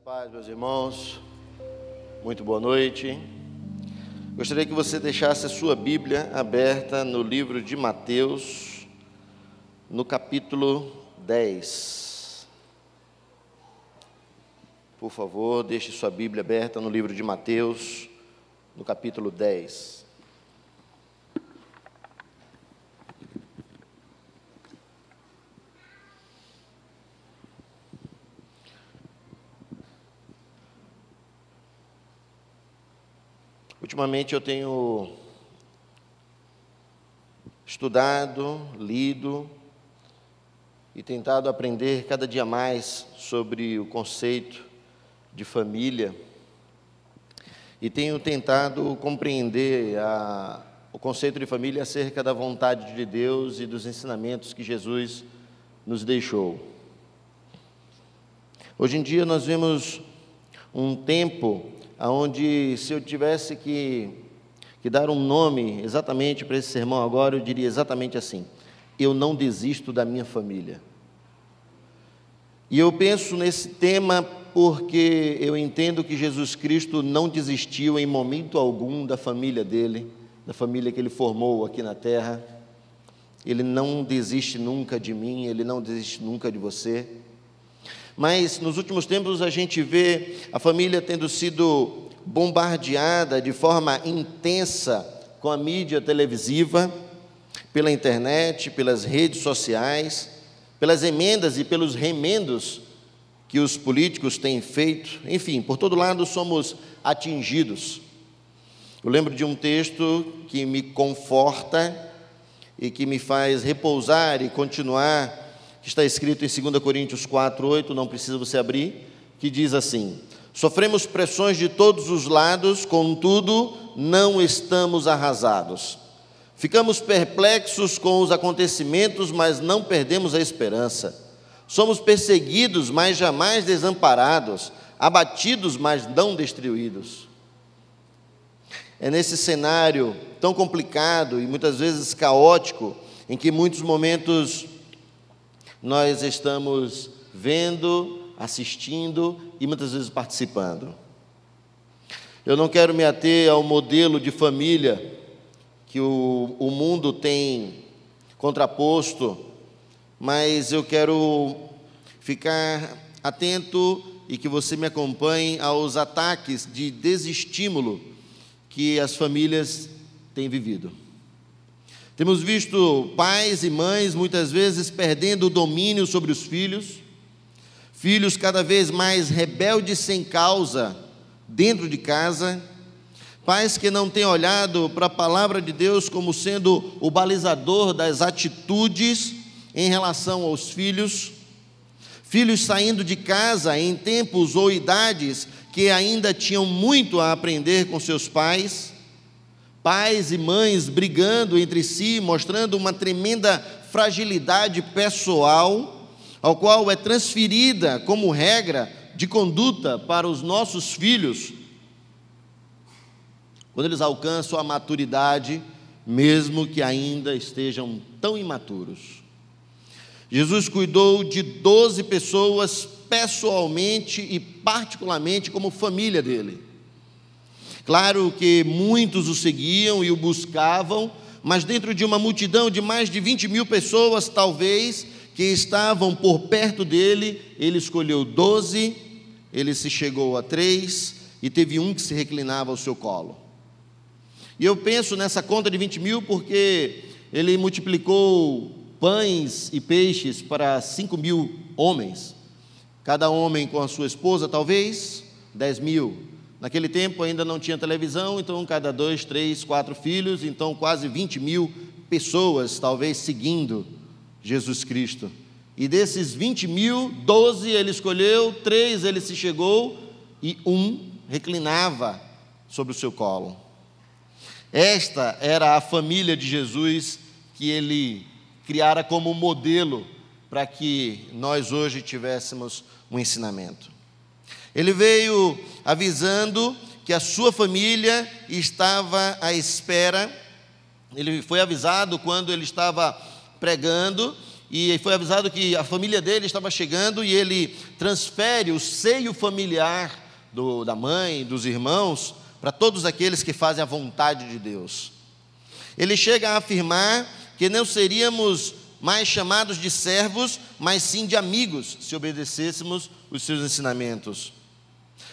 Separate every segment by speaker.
Speaker 1: Paz, meus irmãos, muito boa noite. Gostaria que você deixasse a sua Bíblia aberta no livro de Mateus, no capítulo 10. Por favor, deixe sua Bíblia aberta no livro de Mateus, no capítulo 10. Ultimamente eu tenho estudado, lido e tentado aprender cada dia mais sobre o conceito de família e tenho tentado compreender o conceito de família acerca da vontade de Deus e dos ensinamentos que Jesus nos deixou. Hoje em dia nós vemos um tempo onde, se eu tivesse que dar um nome exatamente para esse sermão agora, eu diria exatamente assim: eu não desisto da minha família. E eu penso nesse tema porque eu entendo que Jesus Cristo não desistiu em momento algum da família dele, da família que ele formou aqui na terra. Ele não desiste nunca de mim, ele não desiste nunca de você. Mas nos últimos tempos a gente vê a família tendo sido bombardeada de forma intensa com a mídia televisiva, pela internet, pelas redes sociais, pelas emendas e pelos remendos que os políticos têm feito. Enfim, por todo lado somos atingidos. Eu lembro de um texto que me conforta e que me faz repousar e continuar, que está escrito em 2 Coríntios 4:8, não precisa você abrir, que diz assim: sofremos pressões de todos os lados, contudo, não estamos arrasados. Ficamos perplexos com os acontecimentos, mas não perdemos a esperança. Somos perseguidos, mas jamais desamparados, abatidos, mas não destruídos. É nesse cenário tão complicado e muitas vezes caótico, em que muitos momentos nós estamos vendo, assistindo e muitas vezes participando. Eu não quero me ater ao modelo de família que o mundo tem contraposto, mas eu quero ficar atento e que você me acompanhe aos ataques de desestímulo que as famílias têm vivido. Temos visto pais e mães muitas vezes perdendo o domínio sobre os filhos, filhos cada vez mais rebeldes sem causa dentro de casa, pais que não têm olhado para a palavra de Deus como sendo o balizador das atitudes em relação aos filhos, filhos saindo de casa em tempos ou idades que ainda tinham muito a aprender com seus pais, pais e mães brigando entre si, mostrando uma tremenda fragilidade pessoal, ao qual é transferida como regra de conduta para os nossos filhos, quando eles alcançam a maturidade, mesmo que ainda estejam tão imaturos. Jesus cuidou de 12 pessoas pessoalmente e particularmente como família dele. Claro que muitos o seguiam e o buscavam, mas dentro de uma multidão de mais de 20 mil pessoas, talvez, que estavam por perto dele, ele escolheu 12, ele se chegou a 3 e teve um que se reclinava ao seu colo. E eu penso nessa conta de 20 mil porque ele multiplicou pães e peixes para 5 mil homens, cada homem com a sua esposa, talvez 10 mil. Naquele tempo ainda não tinha televisão, então cada 2, 3, 4 filhos, então quase 20 mil pessoas, talvez, seguindo Jesus Cristo. E desses 20 mil, 12 ele escolheu, 3 ele se chegou e 1 reclinava sobre o seu colo. Esta era a família de Jesus que ele criara como modelo para que nós hoje tivéssemos um ensinamento. Ele veio avisando que a sua família estava à espera. Ele foi avisado quando ele estava pregando e foi avisado que a família dele estava chegando, e ele transfere o seio familiar da mãe, dos irmãos, para todos aqueles que fazem a vontade de Deus. Ele chega a afirmar que não seríamos mais chamados de servos, mas sim de amigos, se obedecêssemos os seus ensinamentos.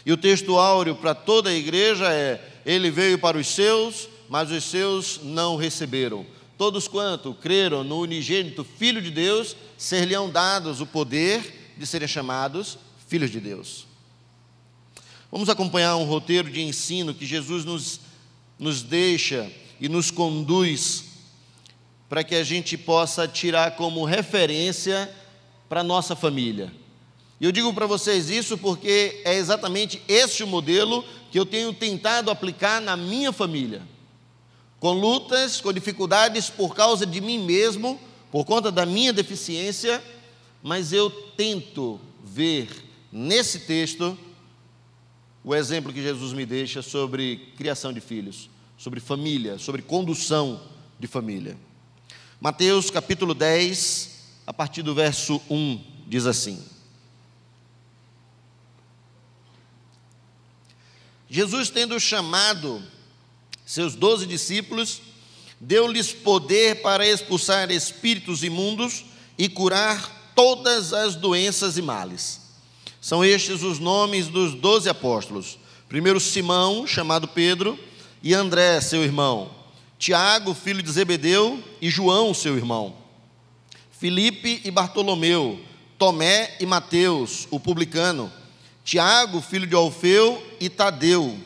Speaker 1: E o texto áureo para toda a igreja é: ele veio para os seus, mas os seus não o receberam. Todos quanto creram no unigênito Filho de Deus, ser-lhe-ão dados o poder de serem chamados filhos de Deus. Vamos acompanhar um roteiro de ensino que Jesus nos deixa e nos conduz, para que a gente possa tirar como referência para a nossa família. E eu digo para vocês isso porque é exatamente esse o modelo que eu tenho tentado aplicar na minha família. Com lutas, com dificuldades por causa de mim mesmo, por conta da minha deficiência, mas eu tento ver nesse texto o exemplo que Jesus me deixa sobre criação de filhos, sobre família, sobre condução de família. Mateus capítulo 10, a partir do verso 1, diz assim: Jesus, tendo chamado seus 12 discípulos, deu-lhes poder para expulsar espíritos imundos e curar todas as doenças e males. São estes os nomes dos 12 apóstolos: primeiro Simão, chamado Pedro, e André, seu irmão, Tiago, filho de Zebedeu, e João, seu irmão, Filipe e Bartolomeu, Tomé e Mateus, o publicano, Tiago, filho de Alfeu, e Tadeu,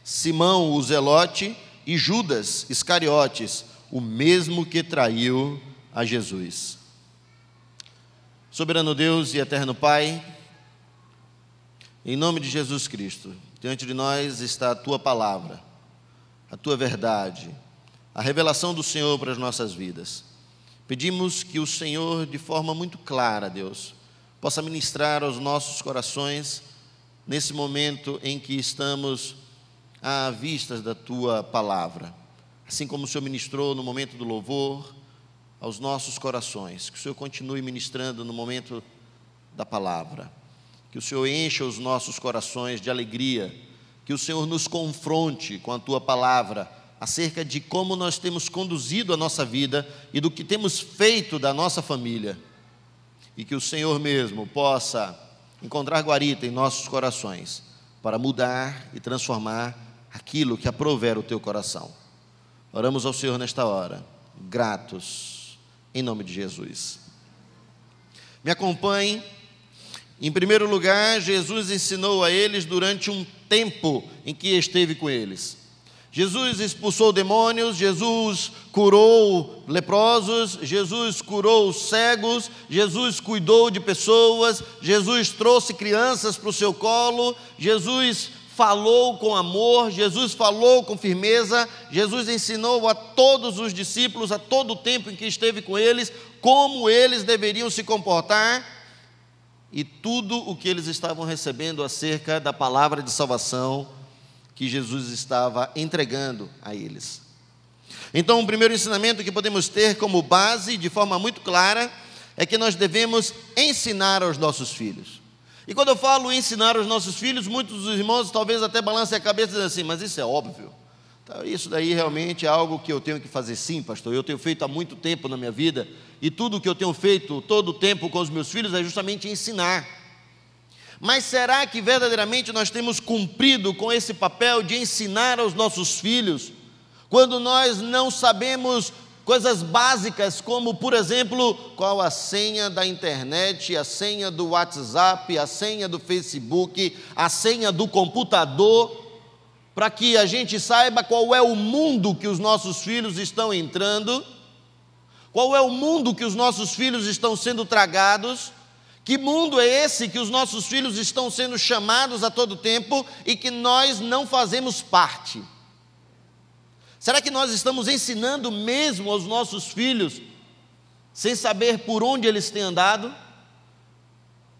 Speaker 1: Simão, o zelote, e Judas Iscariotes, o mesmo que traiu a Jesus. Soberano Deus e eterno Pai, em nome de Jesus Cristo, diante de nós está a Tua palavra, a Tua verdade, a revelação do Senhor para as nossas vidas. Pedimos que o Senhor, de forma muito clara, Deus, possa ministrar aos nossos corações nesse momento em que estamos à vista da Tua palavra. Assim como o Senhor ministrou no momento do louvor aos nossos corações, que o Senhor continue ministrando no momento da palavra. Que o Senhor encha os nossos corações de alegria, que o Senhor nos confronte com a Tua palavra acerca de como nós temos conduzido a nossa vida e do que temos feito da nossa família, e que o Senhor mesmo possa encontrar guarita em nossos corações para mudar e transformar aquilo que aprouver o Teu coração. Oramos ao Senhor nesta hora, gratos, em nome de Jesus. Me acompanhe. Em primeiro lugar, Jesus ensinou a eles durante um tempo em que esteve com eles. Jesus expulsou demônios, Jesus curou leprosos, Jesus curou cegos, Jesus cuidou de pessoas, Jesus trouxe crianças para o seu colo, Jesus falou com amor, Jesus falou com firmeza, Jesus ensinou a todos os discípulos, a todo o tempo em que esteve com eles, como eles deveriam se comportar, e tudo o que eles estavam recebendo acerca da palavra de salvação que Jesus estava entregando a eles. Então, o primeiro ensinamento que podemos ter como base, de forma muito clara, é que nós devemos ensinar aos nossos filhos. E quando eu falo ensinar aos nossos filhos, muitos dos irmãos talvez até balancem a cabeça e dizem assim: mas isso é óbvio. Então, isso daí realmente é algo que eu tenho que fazer. Sim, pastor, eu tenho feito há muito tempo na minha vida, e tudo o que eu tenho feito todo o tempo com os meus filhos é justamente ensinar. Mas será que verdadeiramente nós temos cumprido com esse papel de ensinar aos nossos filhos, quando nós não sabemos coisas básicas como, por exemplo, qual a senha da internet, a senha do WhatsApp, a senha do Facebook, a senha do computador, para que a gente saiba qual é o mundo que os nossos filhos estão entrando, qual é o mundo que os nossos filhos estão sendo tragados, que mundo é esse que os nossos filhos estão sendo chamados a todo tempo e que nós não fazemos parte? Será que nós estamos ensinando mesmo aos nossos filhos, sem saber por onde eles têm andado?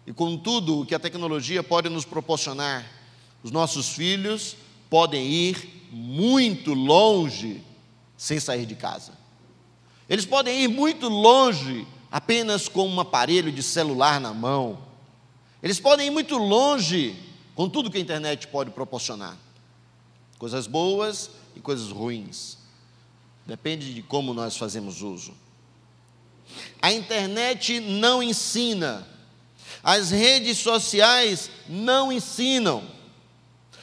Speaker 1: E com tudo o que a tecnologia pode nos proporcionar, os nossos filhos podem ir muito longe sem sair de casa. Eles podem ir muito longe apenas com um aparelho de celular na mão. Eles podem ir muito longe com tudo que a internet pode proporcionar. Coisas boas e coisas ruins. Depende de como nós fazemos uso. A internet não ensina. As redes sociais não ensinam.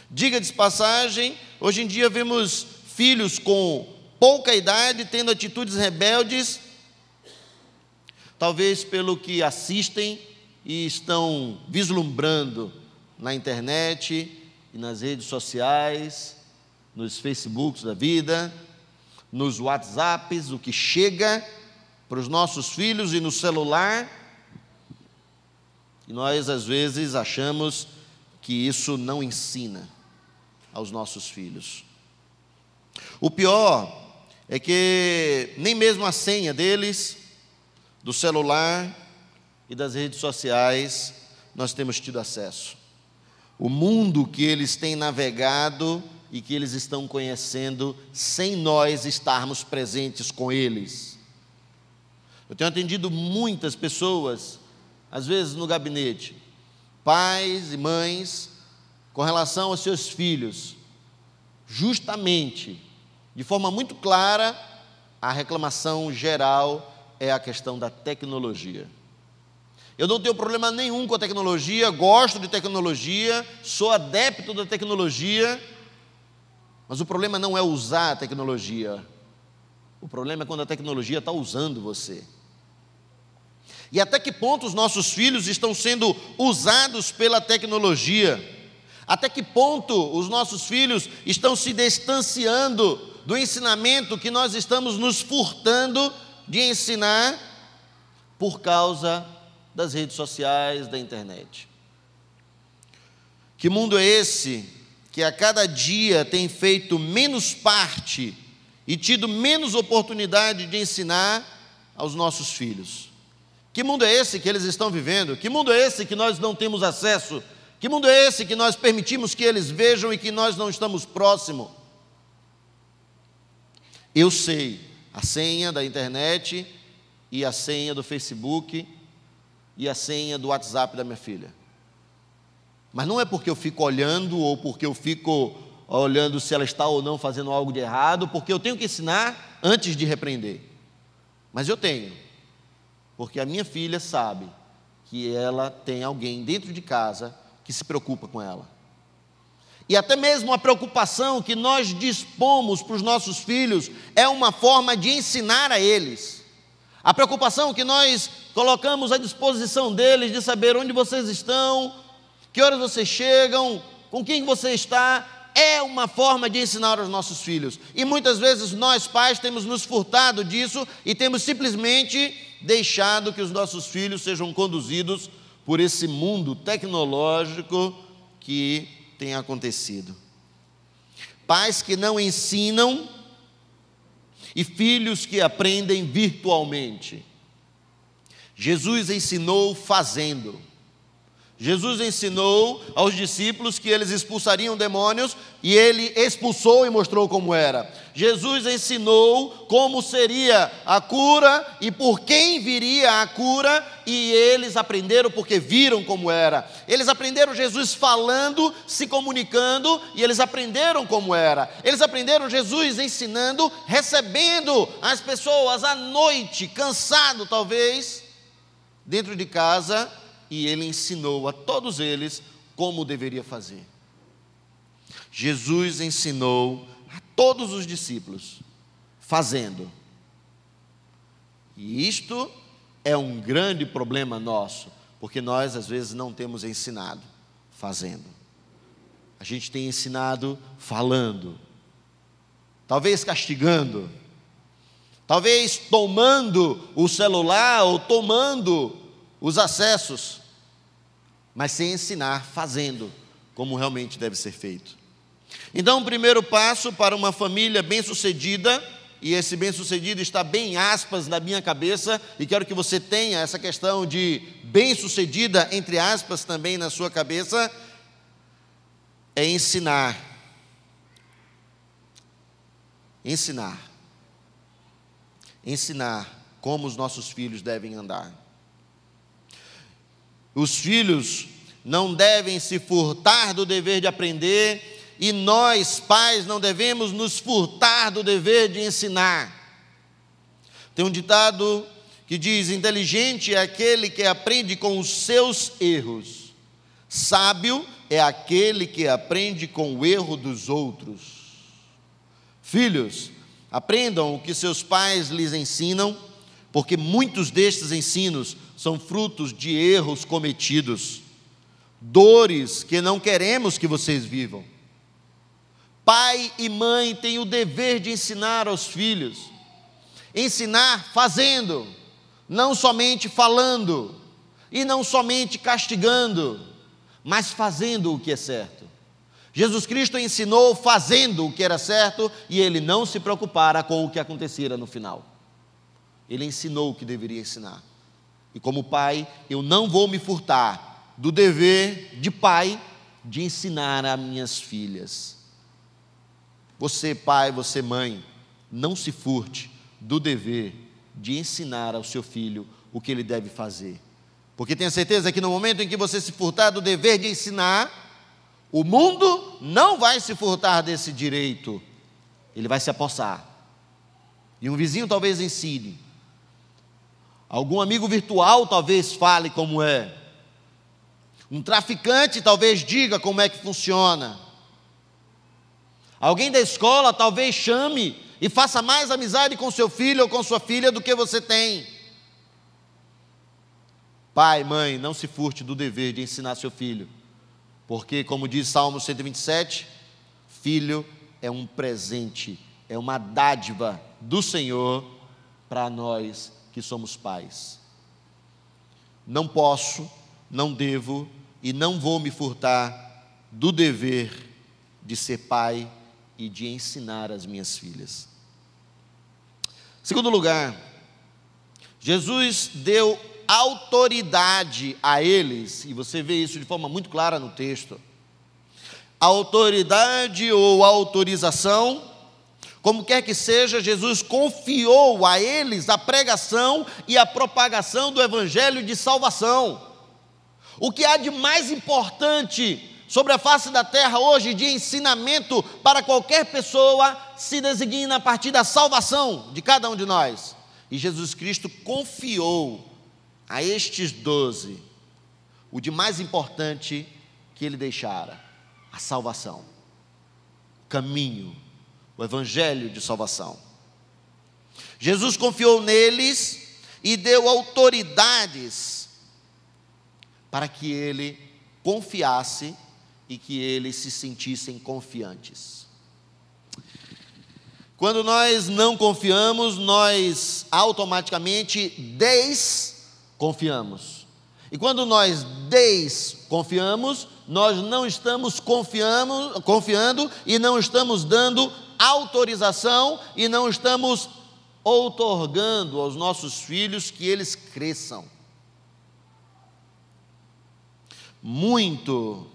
Speaker 1: Diga de passagem, hoje em dia vemos filhos com pouca idade tendo atitudes rebeldes, talvez pelo que assistem e estão vislumbrando na internet e nas redes sociais, nos Facebooks da vida, nos WhatsApps, o que chega para os nossos filhos e no celular. E nós, às vezes, achamos que isso não ensina aos nossos filhos. O pior é que nem mesmo a senha deles, do celular e das redes sociais, nós temos tido acesso. O mundo que eles têm navegado e que eles estão conhecendo sem nós estarmos presentes com eles. Eu tenho atendido muitas pessoas, às vezes no gabinete, pais e mães, com relação aos seus filhos, justamente, de forma muito clara, a reclamação geral é a questão da tecnologia. Eu não tenho problema nenhum com a tecnologia, gosto de tecnologia, sou adepto da tecnologia, mas o problema não é usar a tecnologia, o problema é quando a tecnologia está usando você. E até que ponto os nossos filhos estão sendo usados pela tecnologia? Até que ponto os nossos filhos estão se distanciando do ensinamento que nós estamos nos furtando de ensinar por causa das redes sociais, da internet? Que mundo é esse que a cada dia tem feito menos parte e tido menos oportunidade de ensinar aos nossos filhos? Que mundo é esse que eles estão vivendo? Que mundo é esse que nós não temos acesso? Que mundo é esse que nós permitimos que eles vejam e que nós não estamos próximos? Eu sei a senha da internet e a senha do Facebook e a senha do WhatsApp da minha filha. Mas não é porque eu fico olhando ou porque eu fico olhando se ela está ou não fazendo algo de errado, porque eu tenho que ensinar antes de repreender. Mas eu tenho. Porque a minha filha sabe que ela tem alguém dentro de casa que se preocupa com ela. E até mesmo a preocupação que nós dispomos para os nossos filhos é uma forma de ensinar a eles. A preocupação que nós colocamos à disposição deles de saber onde vocês estão, que horas vocês chegam, com quem você está, é uma forma de ensinar aos nossos filhos. E muitas vezes nós pais temos nos furtado disso e temos simplesmente deixado que os nossos filhos sejam conduzidos por esse mundo tecnológico que tem acontecido. Pais que não ensinam e filhos que aprendem virtualmente. Jesus ensinou fazendo. Jesus ensinou aos discípulos que eles expulsariam demônios e ele expulsou e mostrou como era. Jesus ensinou como seria a cura e por quem viria a cura e eles aprenderam porque viram como era. Eles aprenderam Jesus falando, se comunicando e eles aprenderam como era. Eles aprenderam Jesus ensinando, recebendo as pessoas à noite, cansado talvez, dentro de casa. E ele ensinou a todos eles como deveria fazer. Jesus ensinou a todos os discípulos fazendo. E isto é um grande problema nosso, porque nós às vezes não temos ensinado fazendo. A gente tem ensinado falando, talvez castigando, talvez tomando o celular ou tomando os acessos, mas sem ensinar, fazendo, como realmente deve ser feito. Então, o primeiro passo para uma família bem-sucedida, e esse bem-sucedido está bem aspas na minha cabeça, e quero que você tenha essa questão de bem-sucedida, entre aspas, também na sua cabeça, é ensinar. Ensinar. Ensinar como os nossos filhos devem andar. Os filhos não devem se furtar do dever de aprender, e nós, pais, não devemos nos furtar do dever de ensinar. Tem um ditado que diz: inteligente é aquele que aprende com os seus erros, sábio é aquele que aprende com o erro dos outros. Filhos, aprendam o que seus pais lhes ensinam, porque muitos destes ensinos são frutos de erros cometidos, dores que não queremos que vocês vivam. Pai e mãe têm o dever de ensinar aos filhos, ensinar fazendo, não somente falando, e não somente castigando, mas fazendo o que é certo. Jesus Cristo ensinou fazendo o que era certo, e ele não se preocupara com o que acontecera no final. Ele ensinou o que deveria ensinar. E como pai, eu não vou me furtar do dever de pai de ensinar a minhas filhas. Você, pai, você, mãe, não se furte do dever de ensinar ao seu filho o que ele deve fazer. Porque tenha certeza que no momento em que você se furtar do dever de ensinar, o mundo não vai se furtar desse direito, ele vai se apossar. E um vizinho talvez ensine, algum amigo virtual talvez fale como é, um traficante talvez diga como é que funciona, alguém da escola talvez chame e faça mais amizade com seu filho ou com sua filha do que você tem. Pai, mãe, não se furte do dever de ensinar seu filho, porque, como diz Salmo 127, filho é um presente, é uma dádiva do Senhor para nós que somos pais. Não posso, não devo e não vou me furtar do dever de ser pai e de ensinar as minhas filhas. Segundo lugar, Jesus deu autoridade a eles, e você vê isso de forma muito clara no texto. Autoridade ou autorização, como quer que seja, Jesus confiou a eles a pregação e a propagação do evangelho de salvação. O que há de mais importante sobre a face da terra hoje de ensinamento para qualquer pessoa se designa a partir da salvação de cada um de nós. E Jesus Cristo confiou a estes 12 o de mais importante que ele deixara: a salvação, o caminho, o evangelho de salvação. Jesus confiou neles e deu autoridades para que ele confiasse e que eles se sentissem confiantes. Quando nós não confiamos, nós automaticamente desconfiamos. E quando nós desconfiamos, nós não estamos confiando e não estamos dando autorização e não estamos outorgando aos nossos filhos que eles cresçam. Muito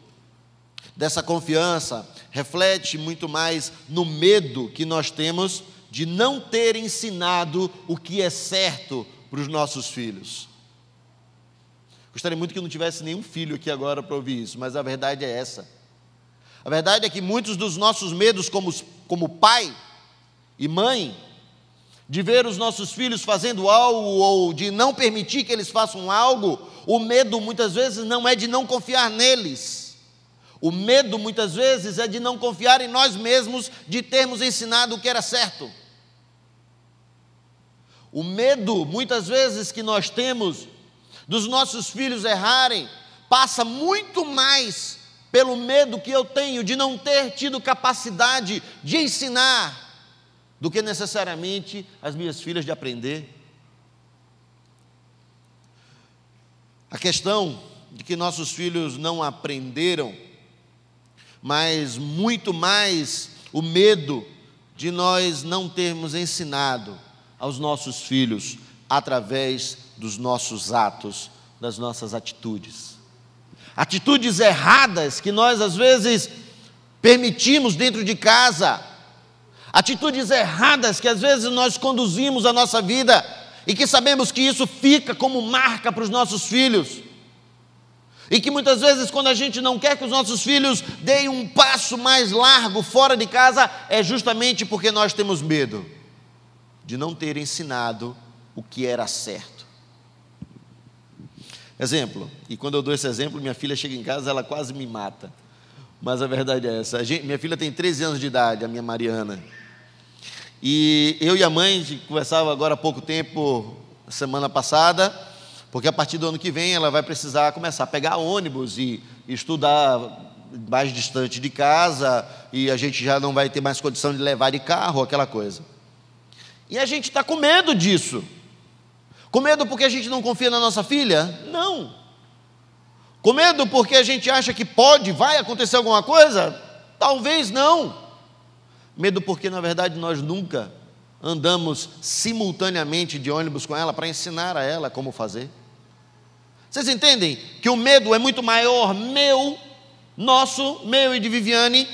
Speaker 1: dessa confiança reflete muito mais no medo que nós temos de não ter ensinado o que é certo para os nossos filhos. Gostaria muito que não tivesse nenhum filho aqui agora para ouvir isso, mas a verdade é essa. A verdade é que muitos dos nossos medos como pai e mãe, de ver os nossos filhos fazendo algo ou de não permitir que eles façam algo, o medo muitas vezes não é de não confiar neles. O medo muitas vezes é de não confiar em nós mesmos, de termos ensinado o que era certo. O medo muitas vezes que nós temos dos nossos filhos errarem, passa muito mais pelo medo que eu tenho de não ter tido capacidade de ensinar, do que necessariamente as minhas filhas de aprender. A questão de que nossos filhos não aprenderam, mas muito mais o medo de nós não termos ensinado aos nossos filhos através dos nossos atos, das nossas atitudes. Atitudes erradas que nós às vezes permitimos dentro de casa, atitudes erradas que às vezes nós conduzimos a nossa vida, e que sabemos que isso fica como marca para os nossos filhos, e que muitas vezes quando a gente não quer que os nossos filhos deem um passo mais largo fora de casa, é justamente porque nós temos medo de não ter ensinado o que era certo. Exemplo, e quando eu dou esse exemplo, minha filha chega em casa, ela quase me mata, mas a verdade é essa. Minha filha tem 13 anos de idade, a minha Mariana, e eu e a mãe conversava agora há pouco tempo, semana passada, porque a partir do ano que vem ela vai precisar começar a pegar ônibus e estudar mais distante de casa, e a gente já não vai ter mais condição de levar de carro, aquela coisa. E a gente está com medo disso. Com medo porque a gente não confia na nossa filha? Não. Com medo porque a gente acha que vai acontecer alguma coisa? Talvez não. Medo porque, na verdade, nós nunca andamos simultaneamente de ônibus com ela para ensinar a ela como fazer. Vocês entendem que o medo é muito maior meu e de Viviane,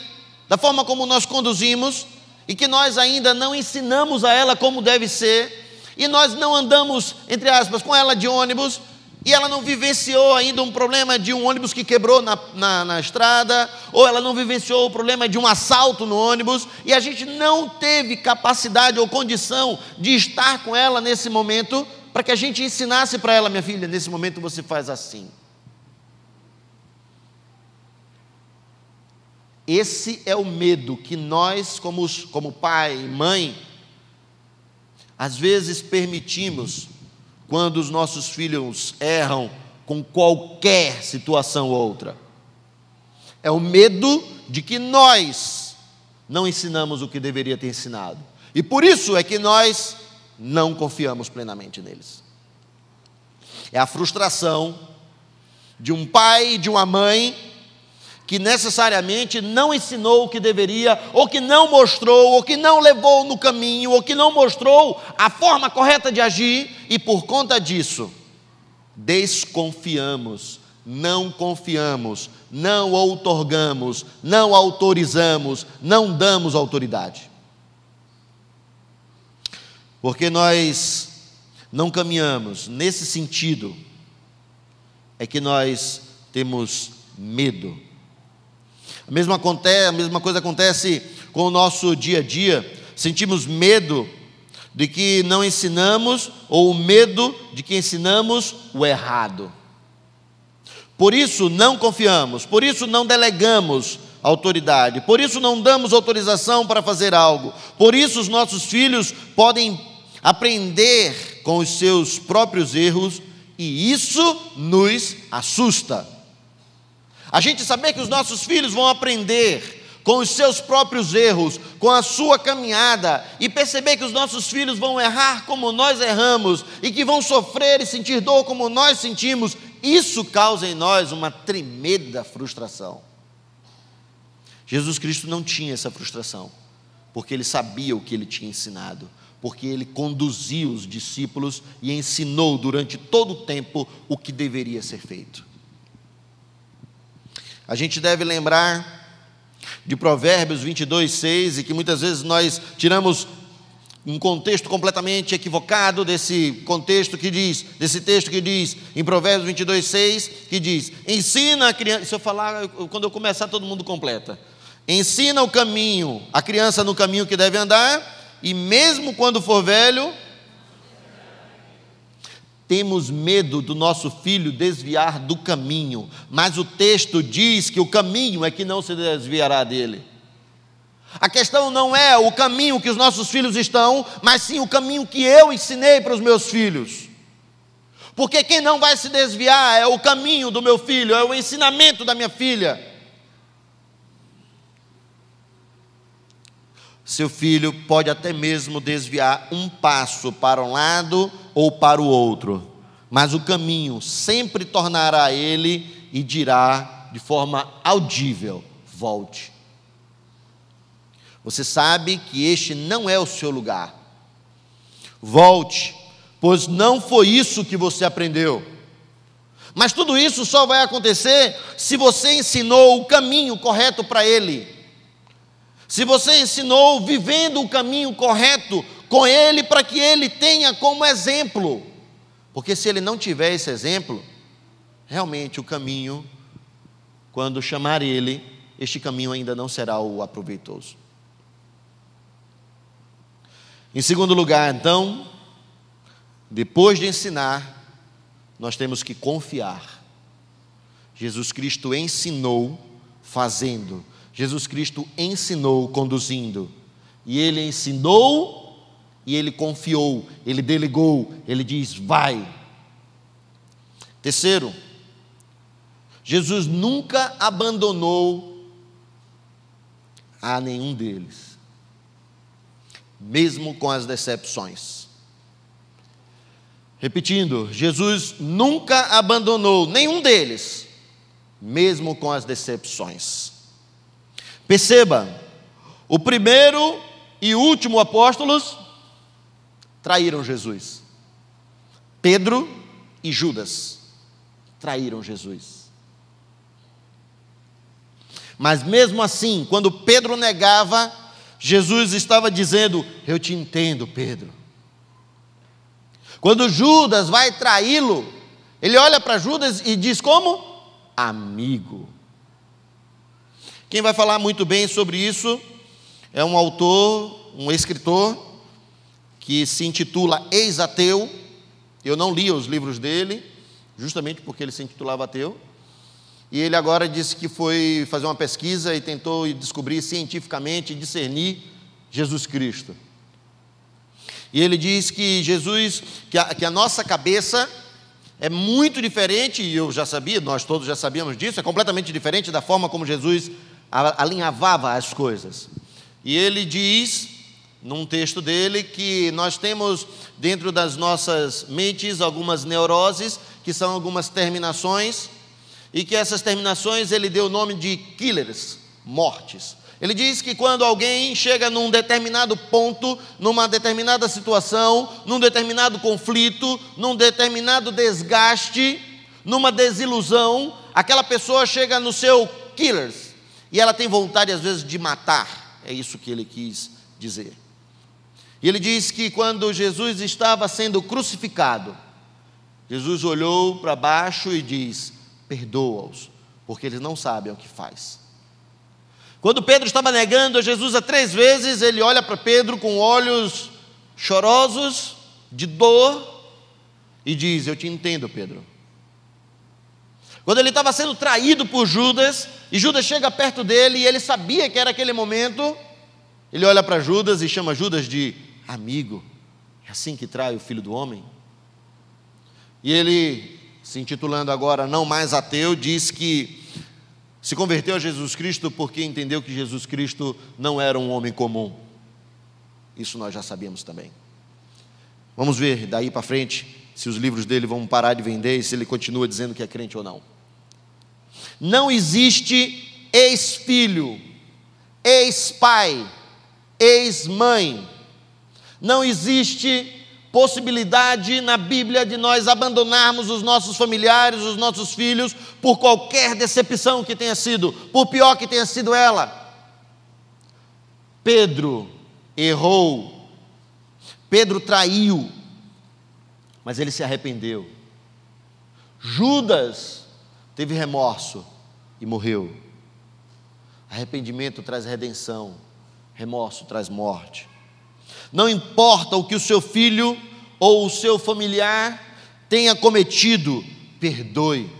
Speaker 1: da forma como nós conduzimos, e que nós ainda não ensinamos a ela como deve ser, e nós não andamos, entre aspas, com ela de ônibus, e ela não vivenciou ainda um problema de um ônibus que quebrou na estrada, ou ela não vivenciou o problema de um assalto no ônibus, e a gente não teve capacidade ou condição de estar com ela nesse momento, para que a gente ensinasse para ela: minha filha, nesse momento você faz assim. Esse é o medo que nós, como pai e mãe, às vezes permitimos quando os nossos filhos erram com qualquer situação ou outra. É o medo de que nós não ensinamos o que deveria ter ensinado. E por isso é que nós não confiamos plenamente neles. É a frustração de um pai e de uma mãe que necessariamente não ensinou o que deveria, ou que não mostrou, ou que não levou no caminho, ou que não mostrou a forma correta de agir, e por conta disso, desconfiamos, não confiamos, não outorgamos, não autorizamos, não damos autoridade. Porque nós não caminhamos nesse sentido, é que nós temos medo. A mesma coisa acontece com o nosso dia a dia. Sentimos medo de que não ensinamos, ou medo de que ensinamos o errado. Por isso não confiamos, por isso não delegamos autoridade, por isso não damos autorização para fazer algo. Por isso os nossos filhos podem aprender com os seus próprios erros, e isso nos assusta. A gente saber que os nossos filhos vão aprender com os seus próprios erros, com a sua caminhada, e perceber que os nossos filhos vão errar como nós erramos, e que vão sofrer e sentir dor como nós sentimos, isso causa em nós uma tremenda frustração. Jesus Cristo não tinha essa frustração, porque ele sabia o que ele tinha ensinado, porque ele conduziu os discípulos e ensinou durante todo o tempo o que deveria ser feito. A gente deve lembrar de Provérbios 22:6, e que muitas vezes nós tiramos um contexto completamente equivocado desse contexto que diz, desse texto que diz, em Provérbios 22:6, que diz: ensina a criança, se eu falar, quando eu começar todo mundo completa, ensina o caminho, a criança no caminho que deve andar, e mesmo quando for velho, temos medo do nosso filho desviar do caminho, mas o texto diz que o caminho é que não se desviará dele. A questão não é o caminho que os nossos filhos estão, mas sim o caminho que eu ensinei para os meus filhos. Porque quem não vai se desviar é o caminho do meu filho, é o ensinamento da minha filha. Seu filho pode até mesmo desviar um passo para um lado ou para o outro, mas o caminho sempre tornará ele e dirá de forma audível: volte. Você sabe que este não é o seu lugar. Volte, pois não foi isso que você aprendeu. Mas tudo isso só vai acontecer se você ensinou o caminho correto para ele. Se você ensinou vivendo o caminho correto com ele para que ele tenha como exemplo. Porque se ele não tiver esse exemplo, realmente o caminho, quando chamar ele, este caminho ainda não será o aproveitoso. Em segundo lugar, então, depois de ensinar, nós temos que confiar. Jesus Cristo ensinou fazendo. Jesus Cristo ensinou conduzindo. E ele ensinou e ele confiou, ele delegou, ele diz: vai. Terceiro, Jesus nunca abandonou a nenhum deles, mesmo com as decepções. Repetindo, Jesus nunca abandonou nenhum deles, mesmo com as decepções. Perceba, o primeiro e último apóstolos traíram Jesus. Pedro e Judas traíram Jesus. Mas mesmo assim, quando Pedro negava, Jesus estava dizendo: eu te entendo, Pedro. Quando Judas vai traí-lo, ele olha para Judas e diz como? Amigo. Quem vai falar muito bem sobre isso é um autor, um escritor, que se intitula Ex-Ateu. Eu não li os livros dele, justamente porque ele se intitulava ateu. E ele agora disse que foi fazer uma pesquisa e tentou descobrir cientificamente, discernir Jesus Cristo. E ele diz que Jesus, que a nossa cabeça é muito diferente, e eu já sabia, nós todos já sabíamos disso, é completamente diferente da forma como Jesus alinhavava as coisas. E ele diz, num texto dele, que nós temos dentro das nossas mentes algumas neuroses, que são algumas terminações, e que essas terminações ele deu o nome de killers, mortes. Ele diz que quando alguém chega num determinado ponto, numa determinada situação, num determinado conflito, num determinado desgaste, numa desilusão, aquela pessoa chega no seu killers, e ela tem vontade às vezes de matar. É isso que ele quis dizer. E ele diz que quando Jesus estava sendo crucificado, Jesus olhou para baixo e diz: perdoa-os, porque eles não sabem o que faz. Quando Pedro estava negando a Jesus 3 vezes, ele olha para Pedro com olhos chorosos, de dor, e diz: eu te entendo, Pedro. Quando ele estava sendo traído por Judas, e Judas chega perto dele, e ele sabia que era aquele momento, ele olha para Judas e chama Judas de amigo. É assim que trai o Filho do Homem? E ele, se intitulando agora não mais ateu, diz que se converteu a Jesus Cristo porque entendeu que Jesus Cristo não era um homem comum. Isso nós já sabíamos também. Vamos ver daí para frente se os livros dele vão parar de vender e se ele continua dizendo que é crente ou não. Não existe ex-filho, ex-pai, ex-mãe. Não existe possibilidade na Bíblia de nós abandonarmos os nossos familiares, os nossos filhos, por qualquer decepção que tenha sido, por pior que tenha sido ela. Pedro errou, Pedro traiu, mas ele se arrependeu. Judas teve remorso e morreu. Arrependimento traz redenção, remorso traz morte. Não importa o que o seu filho ou o seu familiar tenha cometido, perdoe.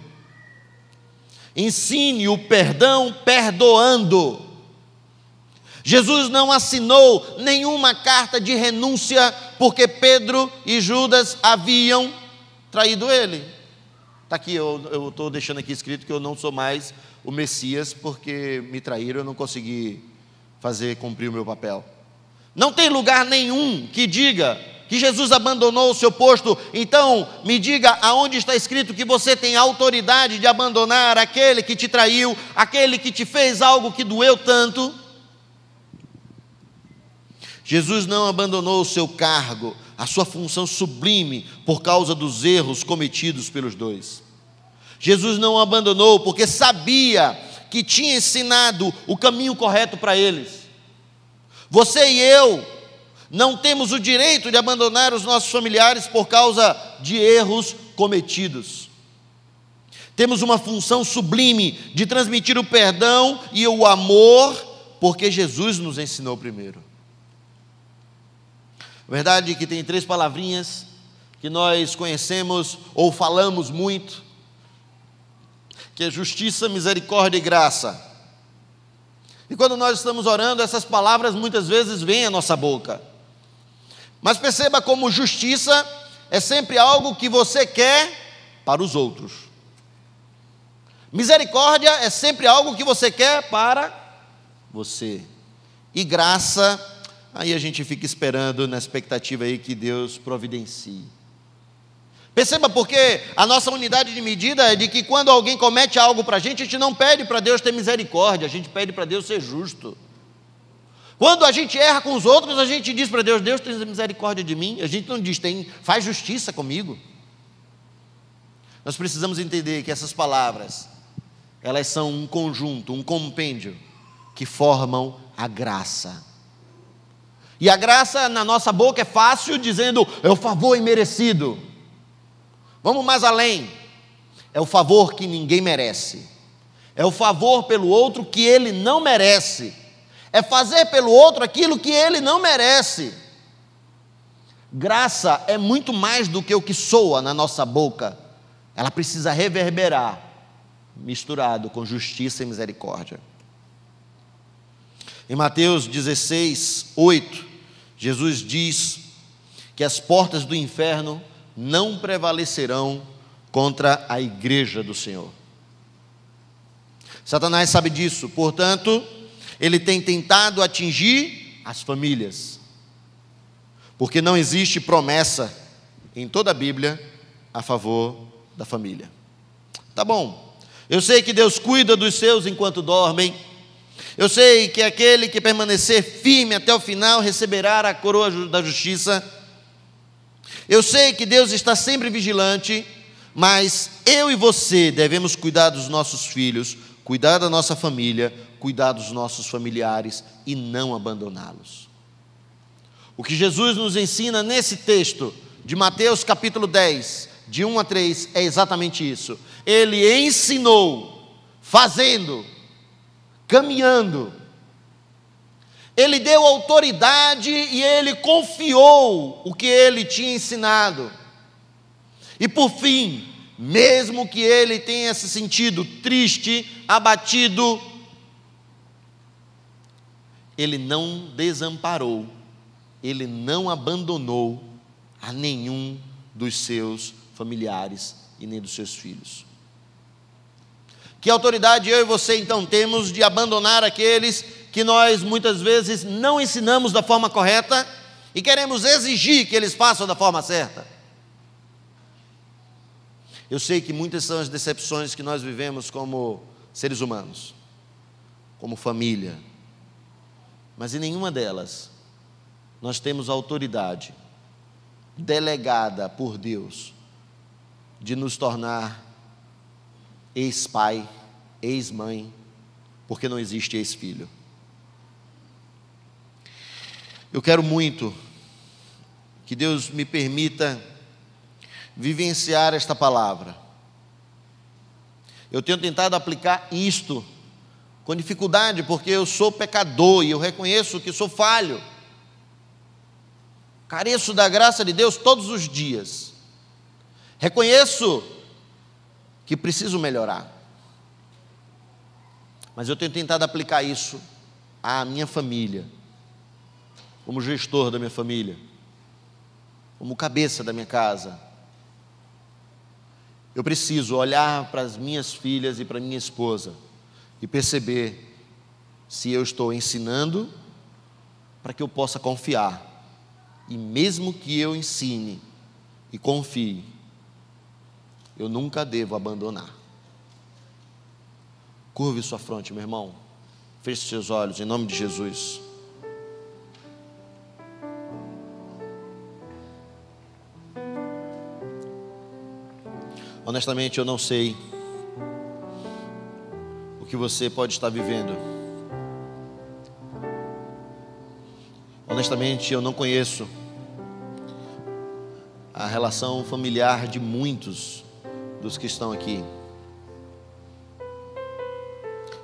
Speaker 1: Ensine o perdão perdoando. Jesus não assinou nenhuma carta de renúncia porque Pedro e Judas haviam traído ele. Está aqui, eu estou deixando aqui escrito que eu não sou mais o Messias porque me traíram, eu não consegui cumprir o meu papel. Não tem lugar nenhum que diga que Jesus abandonou o seu posto. Então me diga aonde está escrito que você tem autoridade de abandonar aquele que te traiu, aquele que te fez algo que doeu tanto. Jesus não abandonou o seu cargo, a sua função sublime, por causa dos erros cometidos pelos dois. Jesus não abandonou porque sabia que tinha ensinado o caminho correto para eles. Você e eu Não temos o direito de abandonar os nossos familiares por causa de erros cometidos. Temos uma função sublime de transmitir o perdão e o amor, porque Jesus nos ensinou primeiro. A verdade é que tem 3 palavrinhas que nós conhecemos ou falamos muito, que é justiça, misericórdia e graça. E quando nós estamos orando, essas palavras muitas vezes vêm à nossa boca. Mas perceba como justiça é sempre algo que você quer para os outros. Misericórdia é sempre algo que você quer para você. E graça, aí a gente fica esperando na expectativa aí que Deus providencie. Perceba porque a nossa unidade de medida é de que quando alguém comete algo para a gente não pede para Deus ter misericórdia, a gente pede para Deus ser justo. Quando a gente erra com os outros, a gente diz para Deus, Deus tem misericórdia de mim. A gente não diz, faz justiça comigo. Nós precisamos entender que essas palavras, elas são um conjunto, um compêndio, que formam a graça. E a graça na nossa boca é fácil, dizendo, é o favor imerecido. Vamos mais além, é o favor que ninguém merece. É o favor pelo outro que ele não merece. É fazer pelo outro aquilo que ele não merece. Graça é muito mais do que o que soa na nossa boca. Ela precisa reverberar, misturado com justiça e misericórdia. Em Mateus 16, 8, Jesus diz que as portas do inferno não prevalecerão contra a igreja do Senhor. Satanás sabe disso, portanto, ele tem tentado atingir as famílias, porque não existe promessa em toda a Bíblia a favor da família. Tá bom, eu sei que Deus cuida dos seus enquanto dormem, eu sei que aquele que permanecer firme até o final receberá a coroa da justiça, eu sei que Deus está sempre vigilante, mas eu e você devemos cuidar dos nossos filhos, cuidar da nossa família, cuidar dos nossos familiares e não abandoná-los. O que Jesus nos ensina nesse texto de Mateus capítulo 10, de 1 a 3, é exatamente isso. Ele ensinou, fazendo, caminhando. Ele deu autoridade e ele confiou o que ele tinha ensinado. E por fim, mesmo que ele tenha se sentido triste, abatido, ele não desamparou, ele não abandonou a nenhum dos seus familiares e nem dos seus filhos. Que autoridade eu e você então temos de abandonar aqueles que nós muitas vezes não ensinamos da forma correta e queremos exigir que eles façam da forma certa? Eu sei que muitas são as decepções que nós vivemos como seres humanos, como família, mas em nenhuma delas nós temos a autoridade delegada por Deus de nos tornar ex-pai, ex-mãe, porque não existe ex-filho. Eu quero muito que Deus me permita vivenciar esta palavra. Eu tenho tentado aplicar isto com dificuldade, porque eu sou pecador e eu reconheço que sou falho. Careço da graça de Deus todos os dias. Reconheço que preciso melhorar. Mas eu tenho tentado aplicar isso à minha família, como gestor da minha família, como cabeça da minha casa. Eu preciso olhar para as minhas filhas e para a minha esposa e perceber se eu estou ensinando para que eu possa confiar. E mesmo que eu ensine e confie, eu nunca devo abandonar. Curve sua fronte, meu irmão. Feche seus olhos, em nome de Jesus. Honestamente, eu não sei o que você pode estar vivendo. Honestamente, eu não conheço a relação familiar de muitos dos que estão aqui.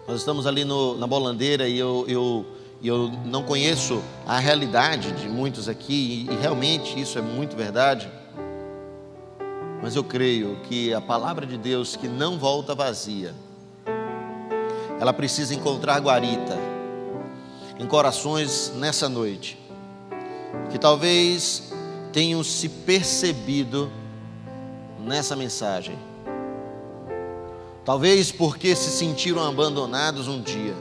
Speaker 1: Nós estamos ali na Bolandeira e eu não conheço a realidade de muitos aqui, e realmente isso é muito verdade. Mas eu creio que a palavra de Deus, que não volta vazia, ela precisa encontrar guarita em corações nessa noite, que talvez tenham se percebido nessa mensagem, talvez porque se sentiram abandonados um dia,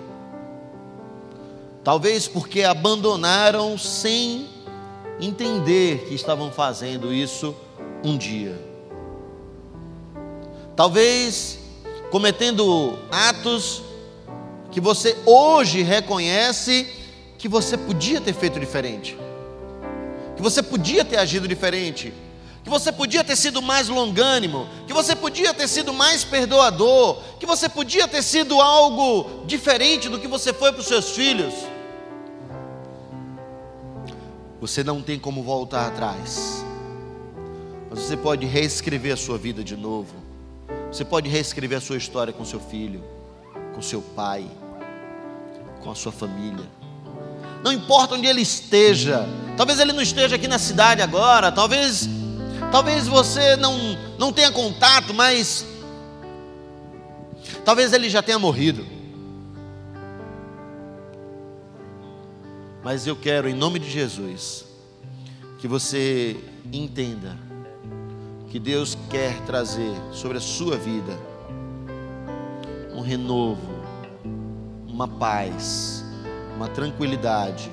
Speaker 1: talvez porque abandonaram sem entender que estavam fazendo isso um dia, talvez cometendo atos que você hoje reconhece que você podia ter feito diferente, que você podia ter agido diferente, que você podia ter sido mais longânimo, que você podia ter sido mais perdoador, que você podia ter sido algo diferente do que você foi para os seus filhos. Você não tem como voltar atrás, mas você pode reescrever a sua vida de novo. Você pode reescrever a sua história com seu filho, com seu pai, com a sua família. Não importa onde ele esteja, talvez ele não esteja aqui na cidade agora, talvez você não tenha contato, mas talvez ele já tenha morrido. Mas eu quero, em nome de Jesus, que você entenda que Deus quer trazer sobre a sua vida um renovo, uma paz, uma tranquilidade,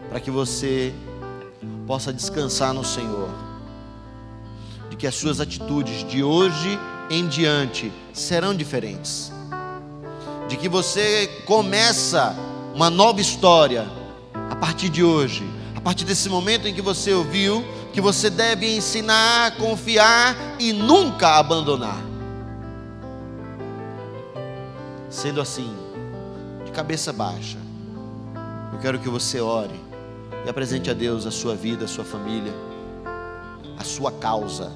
Speaker 1: para que você possa descansar no Senhor, de que as suas atitudes de hoje em diante serão diferentes, de que você começa uma nova história a partir de hoje, a partir desse momento em que você ouviu que você deve ensinar, confiar e nunca abandonar. Sendo assim, de cabeça baixa, eu quero que você ore e apresente a Deus a sua vida, a sua família, a sua causa.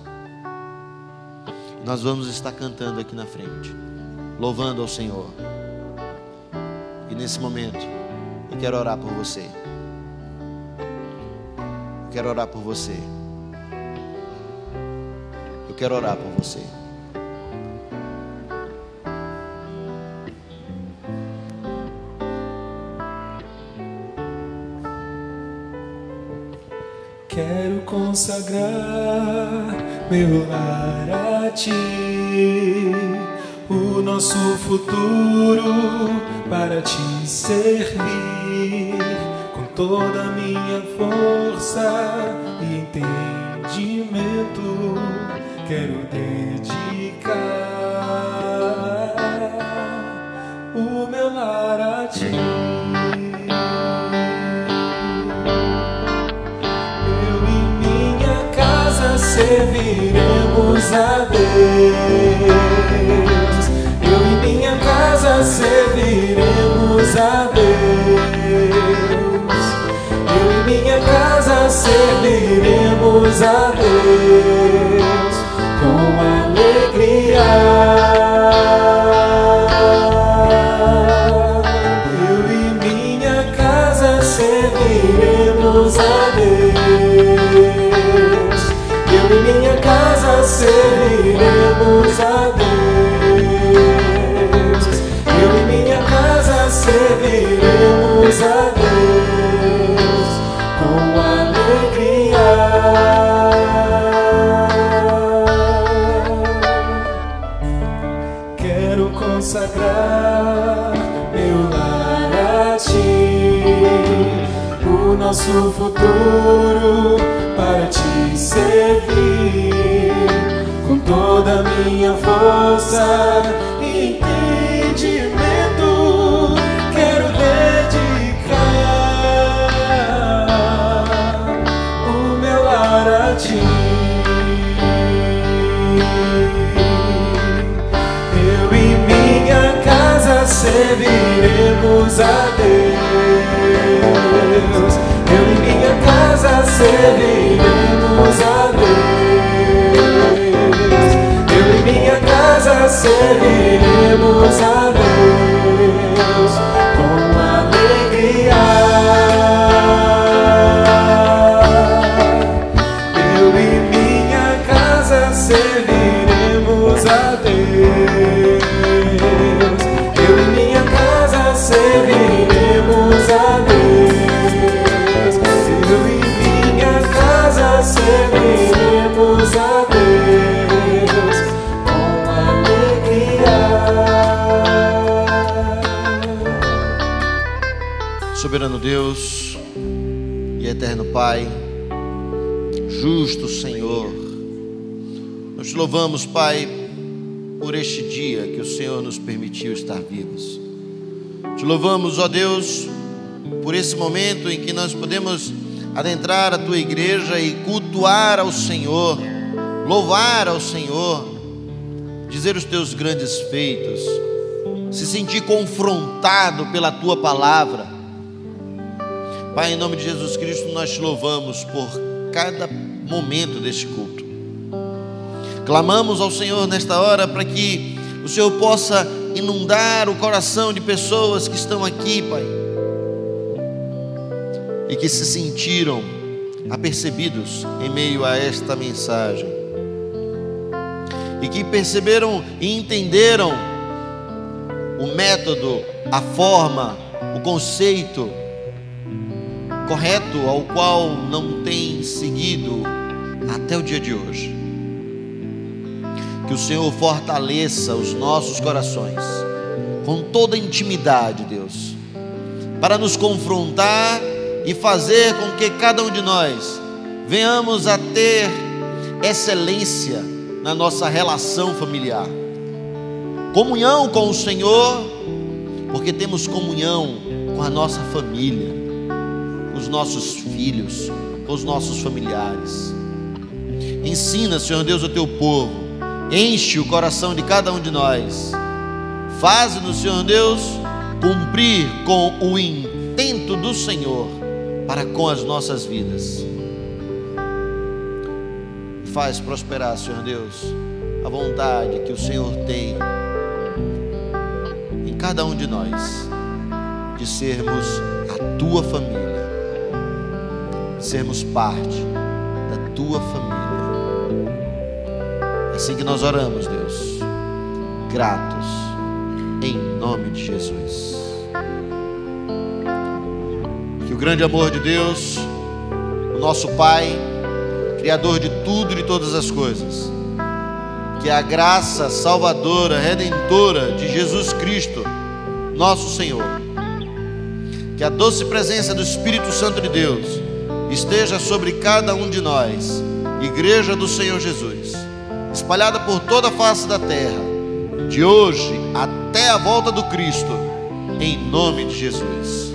Speaker 1: Nós vamos estar cantando aqui na frente, louvando ao Senhor. E nesse momento, eu quero orar por você. Eu quero orar por você. Eu quero orar por você.
Speaker 2: Quero consagrar meu lar a Ti, o nosso futuro para Te servir, com toda a minha força e entendimento. Quero dedicar o meu lar a Ti. Serviremos a Deus. Eu e minha casa serviremos a Deus. Eu e minha casa serviremos a Deus com alegria. Eu e minha casa serviremos a Deus. Eu e minha casa serviremos a Deus. Eu e minha casa serviremos a Deus com alegria. Quero consagrar meu lar a Ti, o nosso futuro para Te servir, com toda a minha força e entendimento. Quero dedicar o meu lar a Ti. Eu e minha casa serviremos a Deus. serviremos a Deus. Eu e minha casa serviremos a Deus com alegria. Eu e minha casa serviremos a Deus. Eu e minha casa serviremos a Deus. Eu e minha casa serviremos a Deus com alegria.
Speaker 1: Soberano Deus e eterno Pai, justo Senhor, nós te louvamos, Pai, por este dia que o Senhor nos permitiu estar vivos. Te louvamos, ó Deus, por esse momento em que nós podemos adentrar a Tua igreja e cultuar ao Senhor, louvar ao Senhor, dizer os Teus grandes feitos, se sentir confrontado pela Tua palavra. Pai, em nome de Jesus Cristo, nós te louvamos por cada momento deste culto. Clamamos ao Senhor nesta hora para que o Senhor possa inundar o coração de pessoas que estão aqui, Pai, e que se sentiram apercebidos em meio a esta mensagem, e que perceberam e entenderam o método, a forma, o conceito correto ao qual não tem seguido até o dia de hoje. Que o Senhor fortaleça os nossos corações com toda a intimidade, Deus, para nos confrontar e fazer com que cada um de nós venhamos a ter excelência na nossa relação familiar, comunhão com o Senhor, porque temos comunhão com a nossa família, com os nossos filhos, com os nossos familiares. Ensina, Senhor Deus, o teu povo, enche o coração de cada um de nós, faz-nos, Senhor Deus, cumprir com o intento do Senhor para com as nossas vidas. Faz prosperar, Senhor Deus, a vontade que o Senhor tem em cada um de nós, de sermos a tua família, de sermos parte da tua família. É assim que nós oramos, Deus, gratos, em nome de Jesus. Que o grande amor de Deus, o nosso Pai, Criador de tudo e de todas as coisas, que a graça salvadora, redentora de Jesus Cristo, nosso Senhor, que a doce presença do Espírito Santo de Deus esteja sobre cada um de nós, Igreja do Senhor Jesus, espalhada por toda a face da terra, de hoje até a volta do Cristo, em nome de Jesus.